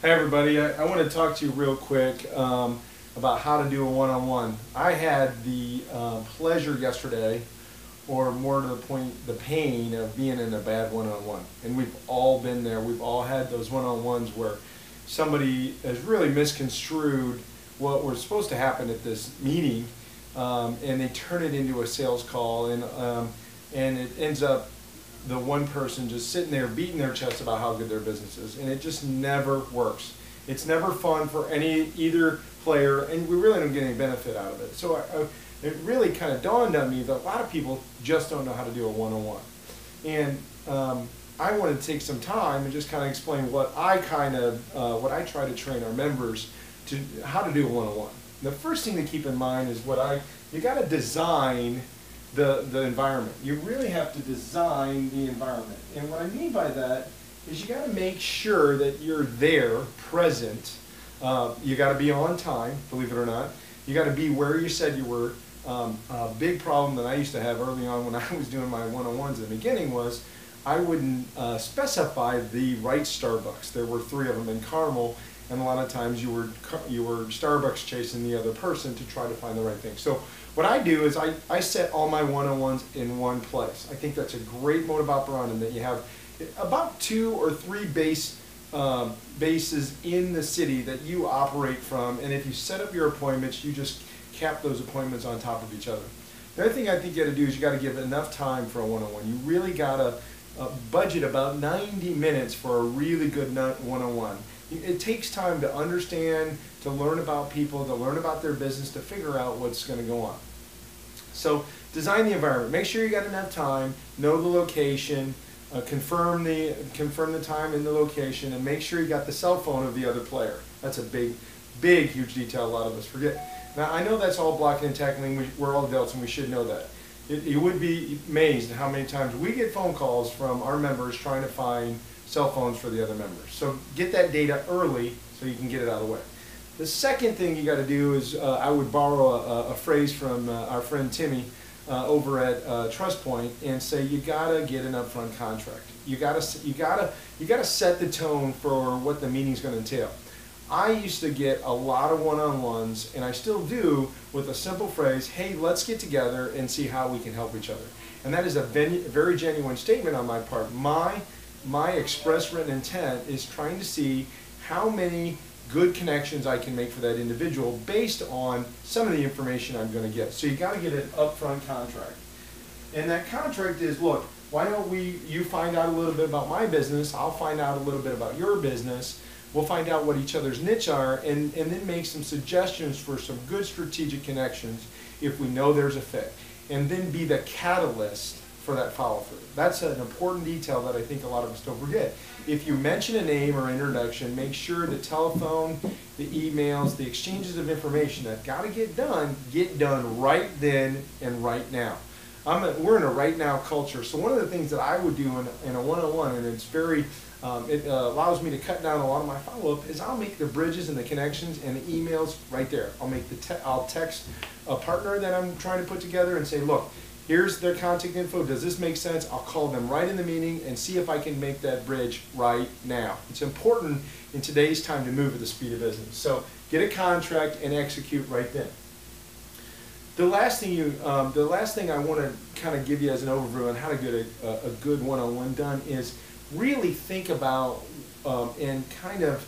Hey everybody, I want to talk to you real quick about how to do a one-on-one. I had the pleasure yesterday, or more to the point, the pain of being in a bad one-on-one. And we've all been there. We've all had those one-on-ones where somebody has really misconstrued what was supposed to happen at this meeting, and they turn it into a sales call, and it ends up the one person just sitting there beating their chest about how good their business is, and it just never works. It's never fun for either player, and we really don't get any benefit out of it. So it really kind of dawned on me that a lot of people just don't know how to do a one-on-one. And I wanted to take some time and just kind of explain what I try to train our members to how to do a one-on-one. The first thing to keep in mind is you got to design the environment. You really have to design the environment. And what I mean by that is you got to make sure that you're there, present. You got to be on time, believe it or not. You got to be where you said you were. A big problem that I used to have early on when I was doing my one-on-ones in the beginning was I wouldn't specify the right Starbucks. There were 3 of them in Carmel, and a lot of times you were Starbucks chasing the other person to try to find the right thing. So what I do is I set all my one-on-ones in one place. I think that's a great modus operandi, that you have about 2 or 3 bases in the city that you operate from, and if you set up your appointments, you just cap those appointments on top of each other. The other thing I think you got to do is you got to give enough time for a one-on-one. You really got to budget about 90 minutes for a really good one-on-one. It takes time to understand, to learn about people, to learn about their business, to figure out what's going to go on. So design the environment. Make sure you got enough time, know the location, confirm the time and the location, and make sure you got the cell phone of the other player. That's a big, huge detail a lot of us forget. Now I know that's all blocking and tackling. We're all adults and we should know that. You would be amazed at how many times we get phone calls from our members trying to find cell phones for the other members. So get that data early so you can get it out of the way. The second thing you got to do is I would borrow a phrase from our friend Timmy over at TrustPoint and say you got to get an upfront contract. You got to set the tone for what the meeting's going to entail. I used to get a lot of one-on-ones, and I still do, with a simple phrase, hey, let's get together and see how we can help each other. And that is a very genuine statement on my part. My express written intent is trying to see how many good connections I can make for that individual based on some of the information I'm going to get. So you got to get an upfront contract. And that contract is, look, why don't you find out a little bit about my business, I'll find out a little bit about your business, we'll find out what each other's niche are, and then make some suggestions for some good strategic connections if we know there's a fit. And then be the catalyst for that follow-through. That's an important detail that I think a lot of us don't forget. If you mention a name or introduction, make sure the telephone, the emails, the exchanges of information that got to get done right then and right now. We're in a right now culture, so one of the things that I would do in a one-on-one, and it's very, it allows me to cut down a lot of my follow-up, is I'll make the bridges and the connections and the emails right there. I'll text a partner that I'm trying to put together and say, look, here's their contact info. Does this make sense? I'll call them right in the meeting and see if I can make that bridge right now. It's important in today's time to move at the speed of business. So get a contract and execute right then. The last thing I want to kind of give you as an overview on how to get a good one-on-one done is really think about and kind of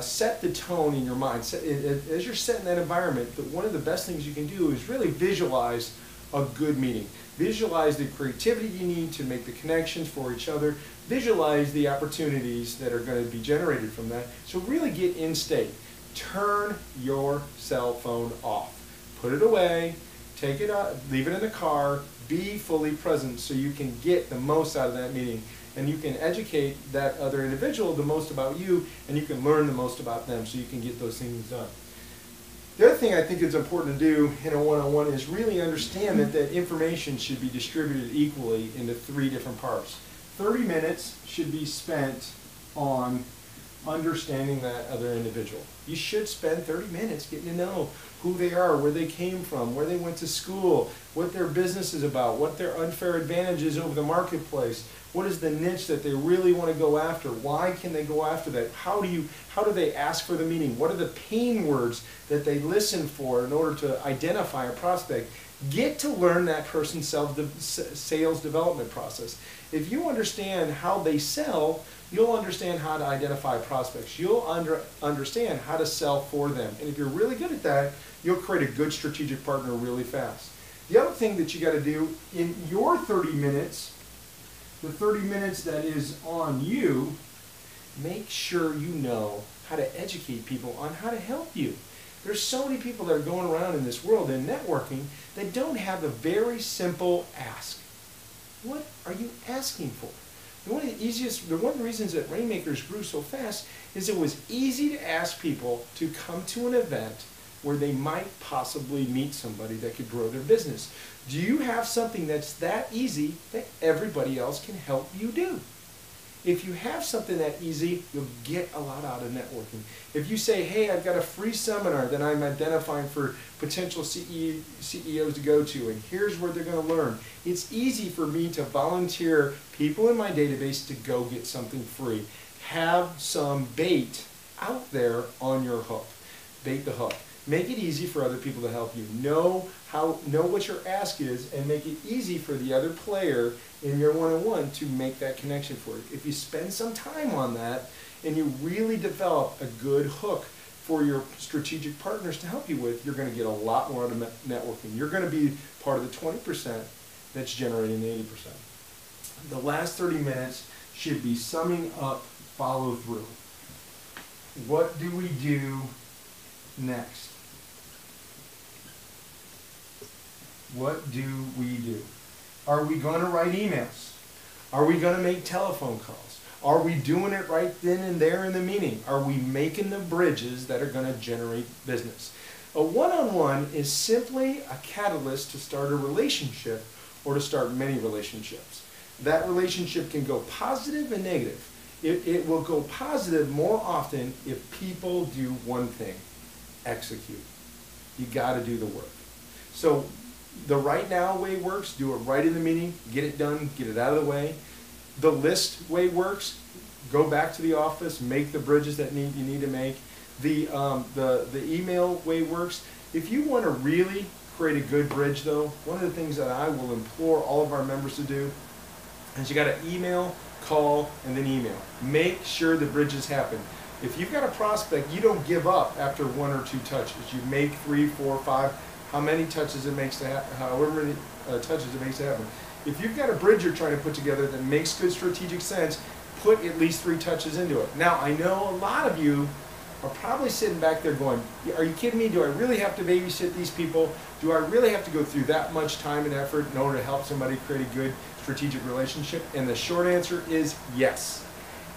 set the tone in your mind. As you're setting that environment, one of the best things you can do is really visualize a good meeting. Visualize the creativity you need to make the connections for each other. Visualize the opportunities that are going to be generated from that. So really get in state. Turn your cell phone off. Put it away, take it out, leave it in the car, be fully present so you can get the most out of that meeting. And you can educate that other individual the most about you, and you can learn the most about them so you can get those things done. The other thing I think is important to do in a one-on-one is really understand that information should be distributed equally into 3 different parts. 30 minutes should be spent on understanding that other individual. You should spend 30 minutes getting to know who they are, where they came from, where they went to school, what their business is about, what their unfair advantage is over the marketplace, what is the niche that they really want to go after, why can they go after that, how do they ask for the meeting, what are the pain words that they listen for in order to identify a prospect. Get to learn that person's sales development process. If you understand how they sell, you'll understand how to identify prospects. You'll understand how to sell for them. And if you're really good at that, you'll create a good strategic partner really fast. The other thing that you got to do in your 30 minutes, the 30 minutes that is on you, make sure you know how to educate people on how to help you. There's so many people that are going around in this world in networking that don't have a very simple ask. What are you asking for? And one of the reasons that Rainmakers grew so fast is it was easy to ask people to come to an event where they might possibly meet somebody that could grow their business. Do you have something that's that easy that everybody else can help you do? If you have something that easy, you'll get a lot out of networking. If you say, hey, I've got a free seminar that I'm identifying for potential CEOs to go to, and here's where they're going to learn. It's easy for me to volunteer people in my database to go get something free. Have some bait out there on your hook. Bait the hook. Make it easy for other people to help you. Know what your ask is and make it easy for the other player in your one-on-one to make that connection for you. If you spend some time on that and you really develop a good hook for your strategic partners to help you with, you're going to get a lot more out of networking. You're going to be part of the 20% that's generating the 80%. The last 30 minutes should be summing up follow through. What do we do next? What do we do? Are we going to write emails? Are we going to make telephone calls? Are we doing it right then and there in the meeting? Are we making the bridges that are going to generate business? A one-on-one is simply a catalyst to start a relationship or to start many relationships. That relationship can go positive and negative. It will go positive more often if people do one thing: execute. You got to do the work. So the right now way works. Do it right in the meeting. Get it done. Get it out of the way. The list way works. Go back to the office. Make the bridges that you need to make. The email way works. If you want to really create a good bridge, though, one of the things that I will implore all of our members to do is you got to email, call, and then email. Make sure the bridges happen. If you've got a prospect, you don't give up after 1 or 2 touches. You make 3, 4, 5. How many touches it makes to happen, however many touches it makes to happen. If you've got a bridge you're trying to put together that makes good strategic sense, put at least 3 touches into it. Now, I know a lot of you are probably sitting back there going, are you kidding me? Do I really have to babysit these people? Do I really have to go through that much time and effort in order to help somebody create a good strategic relationship? And the short answer is yes.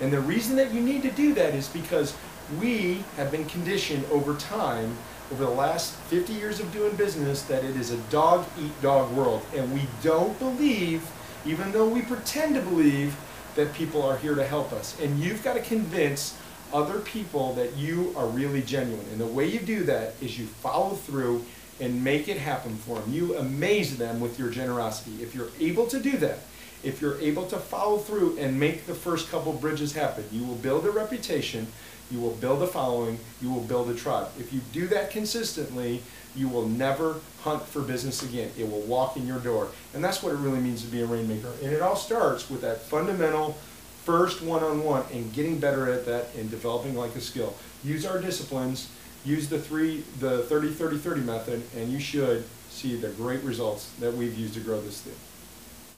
And the reason that you need to do that is because we have been conditioned over time, over the last 50 years of doing business, that it is a dog-eat-dog world. And we don't believe, even though we pretend to believe, that people are here to help us. And you've got to convince other people that you are really genuine. And the way you do that is you follow through and make it happen for them. You amaze them with your generosity. If you're able to do that, if you're able to follow through and make the first couple bridges happen, you will build a reputation, you will build a following, you will build a tribe. If you do that consistently, you will never hunt for business again. It will walk in your door. And that's what it really means to be a rainmaker. And it all starts with that fundamental first one-on-one and getting better at that and developing like a skill. Use our disciplines, use the 30-30-30 method, and you should see the great results that we've used to grow this thing.